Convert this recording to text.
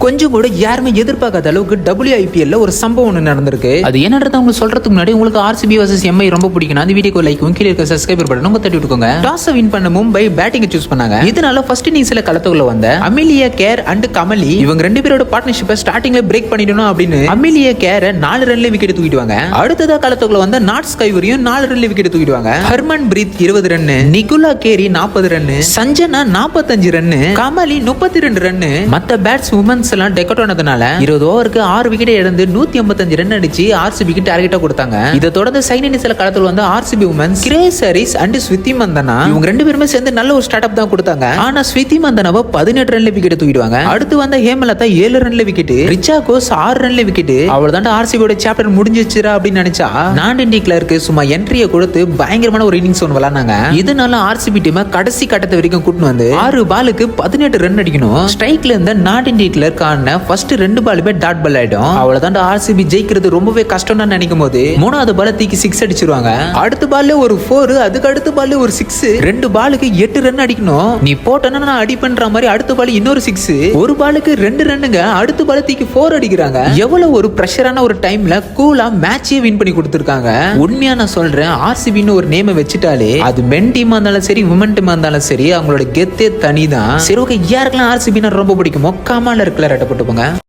கொஞ்சம் கூட யாருமே எதிர்பார்க்காத அளவுக்கு WIPL ஒரு சம்பவம் ஒன்று நடந்திருக்கு. அது என்னன்றத உங்களுக்கு சொல்றதுக்கு முன்னாடி உங்களுக்கு RCB vs MI ரொம்ப பிடிக்கும். அந்த வீடியோக்கு லைக் கீழே இருக்க சப்ஸ்கிரைபர் பட்டன் உங்க தட்டி விட்டுக்கோங்க. டாஸ் வின் பண்ண மும்பை பேட்டிங் சூஸ் பண்ணாங்க. இதனால ஃபர்ஸ்ட் இன்னிங்ஸ்ல களத்துக்குள்ள வந்த அமிலியா கேர் அண்ட் கமலி இவங்க ரெண்டு பேரோட பார்ட்னர்ஷிப்பை ஸ்டார்டிங்ல பிரேக் பண்ணிடணும் அப்படின்னு அமிலியா கேர் 4 ரன்ல விக்கெட் தூக்கிடுவாங்க. அடுத்ததா களத்துக்குள்ள வந்த நாட் ஸ்கைவரியும் 4 ரன்ல விக்கெட் தூக்கிடுவாங்க. Harmanpreet 20 run, Nicola Carey 40 run, Sanjana 45 run, Kamali 32 run. மத்த பேட்ஸ் உமன்ஸ் எல்லாம் டெக்கட் ஆனதுனால 20 ஓவருக்கு 6 விக்கெட் இழந்து 155 ரன் அடிச்சு RCBக்கு டார்கெட்டா கொடுத்தாங்க. இதை தொடர்ந்து சைன் இன்னிங்ஸ்ல களத்துல வந்து RCB women's Grace Harris and Smriti Mandhana இவங்க ரெண்டு பேருமே சேர்ந்து நல்ல ஒரு ஸ்டார்ட் அப் தான் கொடுத்தாங்க. ஆனா ஸ்வித்தி மந்தனாவை 18 ரன்ல விக்கெட் தூக்கிடுவாங்க. அடுத்து வந்த ஹேமலதா 7 ரன்ல விக்கெட், ரிச்சா கோஸ் 6 ரன்ல விக்கெட். அவ்வளவுதான் RCB ஓட சாப்டர் முடிஞ்சிச்சுரா அப்படின்னு நினைச்சா நான் இண்டி கிளர்க்கு சும்மா என்ட்ரியை கொடுத்து பயங்கரமான ஒரு இன்னிங்ஸ் ஒன்று விளையாடுனாங்க. இதனால RCB டீம் கடைசி கட்டத்தை வரைக்கும் கூட்டு வந்து 6 பாலுக்கு 18 ரன் அடிக்கணும். ஸ்ட்ரைக்ல இருந்த நாட் இண்டி கிளர்க் ஃபர்ஸ்ட் 2 பாலுமே டாட் பால் ஆயிடும். அவ்வளவுதான் RCB ஜெயிக்கிறது ரொம்பவே கஷ்டம் தான் நினைக்கும் போது 3வது பால தூக்கி 6 அடிச்சிருவாங்க. அடுத்த பால்ல ஒரு 4, அதுக்கு அடுத்த பால்ல ஒரு 6, 2 பாலுக்கு 8 ரன் அடிக்கணும். நீ போட்டனா நான் அடி பண்ற மாதிரி அடுத்த பால் இன்னொரு 6, ஒரு பாலுக்கு 2 ரன்னுங்க. அடுத்த பால தூக்கி 4 அடிக்கிறாங்க. எவ்வளவு ஒரு பிரஷரான ஒரு டைம்ல கூலா மேட்சே வின் பண்ணி கொடுத்திருக்காங்க. உண்மையா நான் சொல்றேன், RCBன்னு ஒரு நேமை வச்சுட்டாலே அது மென் டீமா இருந்தாலும் சரி உமன் டீமா இருந்தாலும் சரி அவங்களோட கெத்தே தனிதான். சரி ஓகே, யாருக்கெல்லாம் RCB ரொம்ப பிடிக்குமோ கமால இருக்கல போட்டு போங்க.